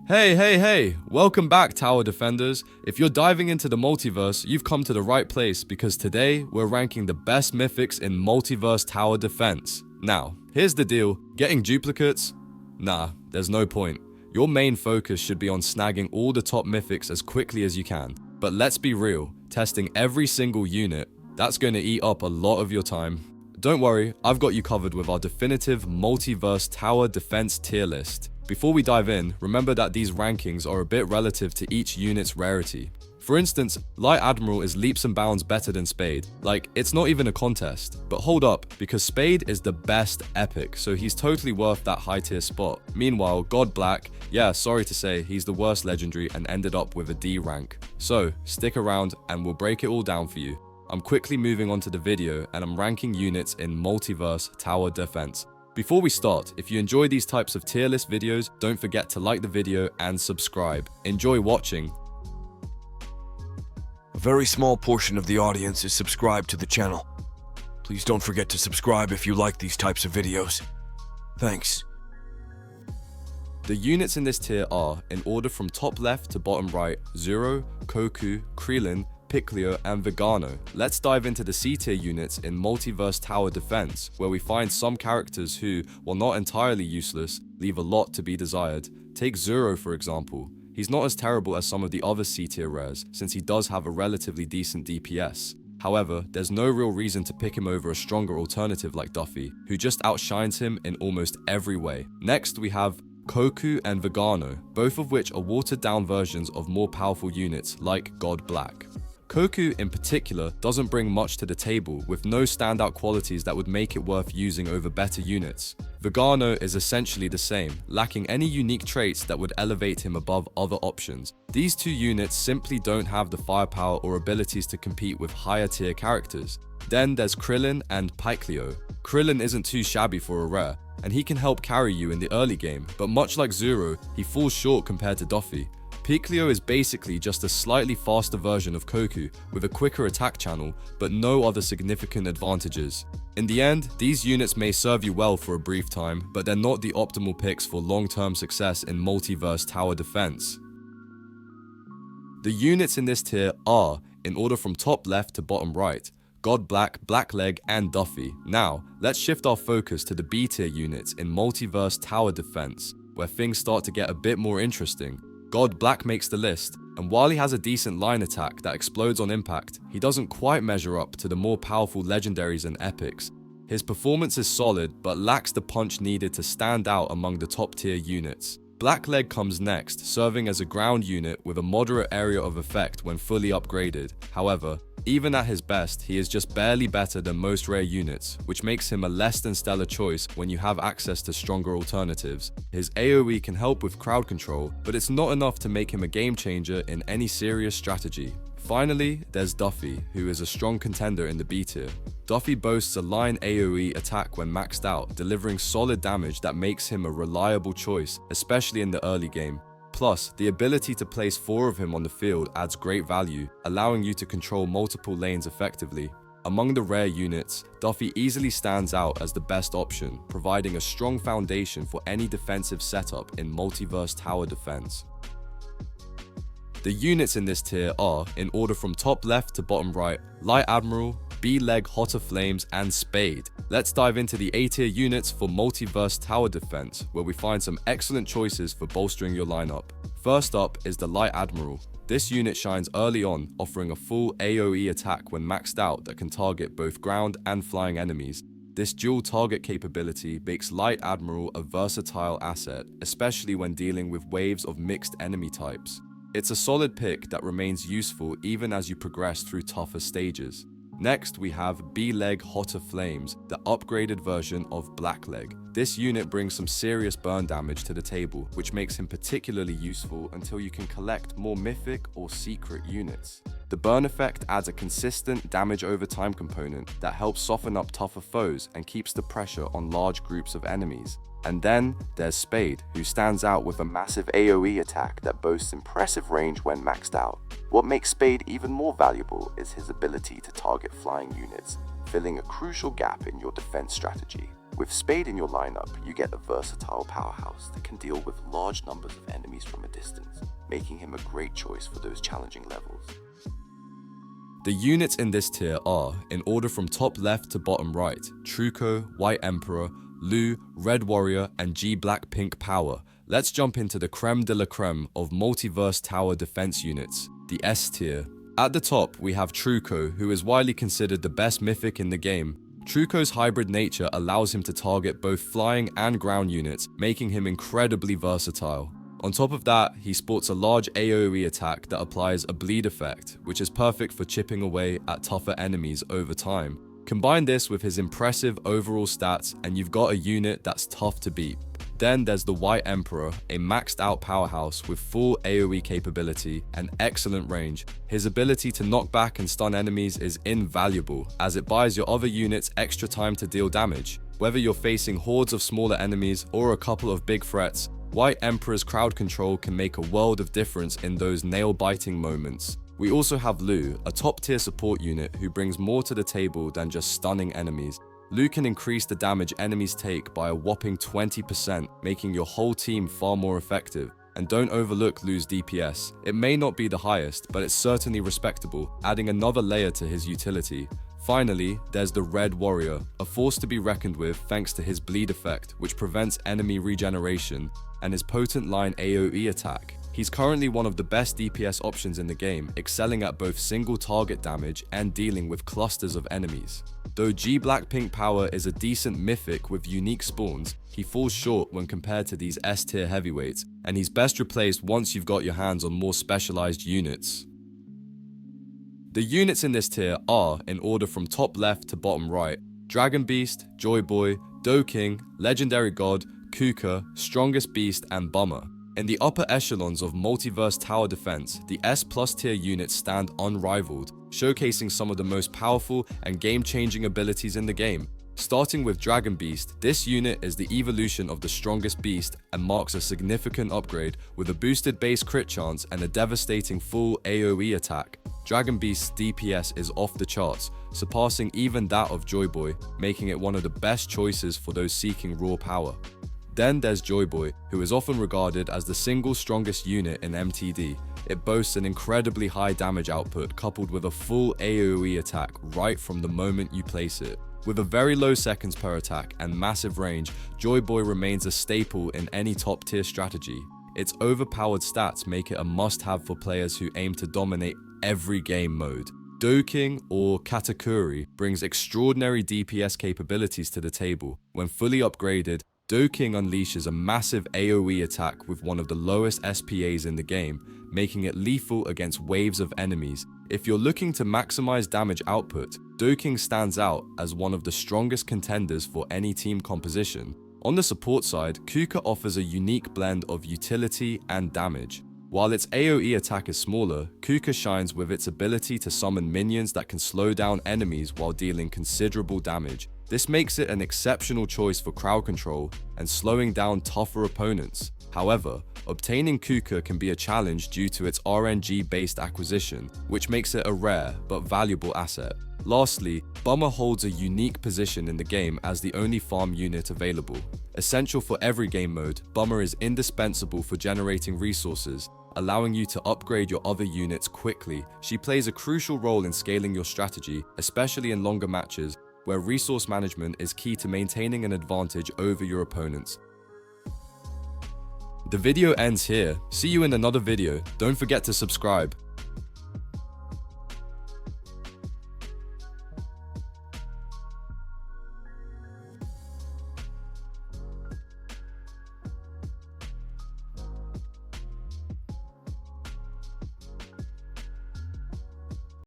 Hey, welcome back, Tower Defenders. If you're diving into the multiverse, you've come to the right place because today we're ranking the best mythics in Multiverse Tower Defense. Now, here's the deal, getting duplicates? Nah, there's no point. Your main focus should be on snagging all the top mythics as quickly as you can. But let's be real, testing every single unit, that's going to eat up a lot of your time. Don't worry, I've got you covered with our definitive Multiverse Tower Defense tier list. Before we dive in, remember that these rankings are a bit relative to each unit's rarity. For instance, Light Admiral is leaps and bounds better than Spade. Like, it's not even a contest. But hold up, because Spade is the best epic, so he's totally worth that high tier spot. Meanwhile, God Black, yeah, sorry to say, he's the worst legendary and ended up with a D rank. So, stick around and we'll break it all down for you. I'm quickly moving on to the video and I'm ranking units in Multiverse Tower Defense. Before we start, if you enjoy these types of tier list videos, don't forget to like the video and subscribe. Enjoy watching. A very small portion of the audience is subscribed to the channel. Please don't forget to subscribe if you like these types of videos. Thanks. The units in this tier are, in order from top left to bottom right, Zero, Koku, Krillin, Piclio, and Vegano. Let's dive into the C tier units in Multiverse Tower Defense, where we find some characters who, while not entirely useless, leave a lot to be desired. Take Zero for example. He's not as terrible as some of the other C tier rares, since he does have a relatively decent DPS. However, there's no real reason to pick him over a stronger alternative like Duffy, who just outshines him in almost every way. Next we have Koku and Vegano, both of which are watered down versions of more powerful units like God Black. Koku in particular doesn't bring much to the table, with no standout qualities that would make it worth using over better units. Vegano is essentially the same, lacking any unique traits that would elevate him above other options. These two units simply don't have the firepower or abilities to compete with higher tier characters. Then there's Krillin and Piclio. Krillin isn't too shabby for a rare, and he can help carry you in the early game, but much like Zero, he falls short compared to Duffy. Piclio is basically just a slightly faster version of Koku with a quicker attack channel, but no other significant advantages. In the end, these units may serve you well for a brief time, but they're not the optimal picks for long-term success in Multiverse Tower Defense. The units in this tier are, in order from top left to bottom right, God Black, Blackleg, and Duffy. Now, let's shift our focus to the B tier units in Multiverse Tower Defense, where things start to get a bit more interesting. God Black makes the list, and while he has a decent line attack that explodes on impact, he doesn't quite measure up to the more powerful legendaries and epics. His performance is solid, but lacks the punch needed to stand out among the top tier units. Blackleg comes next, serving as a ground unit with a moderate area of effect when fully upgraded. However, even at his best, he is just barely better than most rare units, which makes him a less than stellar choice when you have access to stronger alternatives. His AoE can help with crowd control, but it's not enough to make him a game changer in any serious strategy. Finally, there's Duffy, who is a strong contender in the B tier. Duffy boasts a line AoE attack when maxed out, delivering solid damage that makes him a reliable choice, especially in the early game. Plus, the ability to place 4 of him on the field adds great value, allowing you to control multiple lanes effectively. Among the rare units, Duffy easily stands out as the best option, providing a strong foundation for any defensive setup in Multiverse Tower Defense. The units in this tier are, in order from top left to bottom right, Light Admiral, B-Leg Hotter Flames, and Spade. Let's dive into the A tier units for Multiverse Tower Defense, where we find some excellent choices for bolstering your lineup. First up is the Light Admiral. This unit shines early on, offering a full AoE attack when maxed out that can target both ground and flying enemies. This dual target capability makes Light Admiral a versatile asset, especially when dealing with waves of mixed enemy types. It's a solid pick that remains useful even as you progress through tougher stages. Next, we have B-Leg Hotter Flames, the upgraded version of Blackleg. This unit brings some serious burn damage to the table, which makes him particularly useful until you can collect more mythic or secret units. The burn effect adds a consistent damage over time component that helps soften up tougher foes and keeps the pressure on large groups of enemies. And then there's Spade, who stands out with a massive AoE attack that boasts impressive range when maxed out. What makes Spade even more valuable is his ability to target flying units, filling a crucial gap in your defense strategy. With Spade in your lineup, you get a versatile powerhouse that can deal with large numbers of enemies from a distance. making him a great choice for those challenging levels. The units in this tier are, in order from top left to bottom right, Truco, White Emperor, Lu, Red Warrior, and G Black Pink Power. Let's jump into the creme de la creme of Multiverse Tower Defense units, the S tier. At the top, we have Truco, who is widely considered the best mythic in the game. Truco's hybrid nature allows him to target both flying and ground units, making him incredibly versatile. On top of that, he sports a large AoE attack that applies a bleed effect, which is perfect for chipping away at tougher enemies over time. Combine this with his impressive overall stats and you've got a unit that's tough to beat. Then there's the White Emperor, a maxed out powerhouse with full AoE capability and excellent range. His ability to knock back and stun enemies is invaluable, as it buys your other units extra time to deal damage. Whether you're facing hordes of smaller enemies or a couple of big threats, White Emperor's crowd control can make a world of difference in those nail-biting moments. We also have Lu, a top-tier support unit who brings more to the table than just stunning enemies. Lu can increase the damage enemies take by a whopping 20%, making your whole team far more effective. And don't overlook Lu's DPS. It may not be the highest, but it's certainly respectable, adding another layer to his utility. Finally, there's the Red Warrior, a force to be reckoned with thanks to his bleed effect, which prevents enemy regeneration, and his potent line AoE attack. He's currently one of the best DPS options in the game, excelling at both single target damage and dealing with clusters of enemies. Though G Black Pink Power is a decent mythic with unique spawns, he falls short when compared to these S tier heavyweights, and he's best replaced once you've got your hands on more specialized units. The units in this tier are, in order from top left to bottom right, Dragon Beast, Joy Boy, Do King, Legendary God, Kuka, Strongest Beast, and Bummer. In the upper echelons of Multiverse Tower Defense, the S+ tier units stand unrivaled, showcasing some of the most powerful and game-changing abilities in the game. Starting with Dragon Beast, this unit is the evolution of the Strongest Beast and marks a significant upgrade with a boosted base crit chance and a devastating full AoE attack. Dragon Beast's DPS is off the charts, surpassing even that of Joy Boy, making it one of the best choices for those seeking raw power. Then there's Joy Boy, who is often regarded as the single strongest unit in MTD. It boasts an incredibly high damage output coupled with a full AoE attack right from the moment you place it. With a very low seconds per attack and massive range, Joy Boy remains a staple in any top tier strategy. Its overpowered stats make it a must-have for players who aim to dominate every game mode. Do King, or Katakuri, brings extraordinary DPS capabilities to the table. When fully upgraded, Do King unleashes a massive AoE attack with one of the lowest SPAs in the game, making it lethal against waves of enemies. If you're looking to maximize damage output, Do King stands out as one of the strongest contenders for any team composition. On the support side, Kuka offers a unique blend of utility and damage. While its AoE attack is smaller, Kuka shines with its ability to summon minions that can slow down enemies while dealing considerable damage. This makes it an exceptional choice for crowd control and slowing down tougher opponents. However, obtaining Kuka can be a challenge due to its RNG-based acquisition, which makes it a rare but valuable asset. Lastly, Bummer holds a unique position in the game as the only farm unit available. Essential for every game mode, Bummer is indispensable for generating resources, allowing you to upgrade your other units quickly. She plays a crucial role in scaling your strategy, especially in longer matches, where resource management is key to maintaining an advantage over your opponents. The video ends here. See you in another video. Don't forget to subscribe.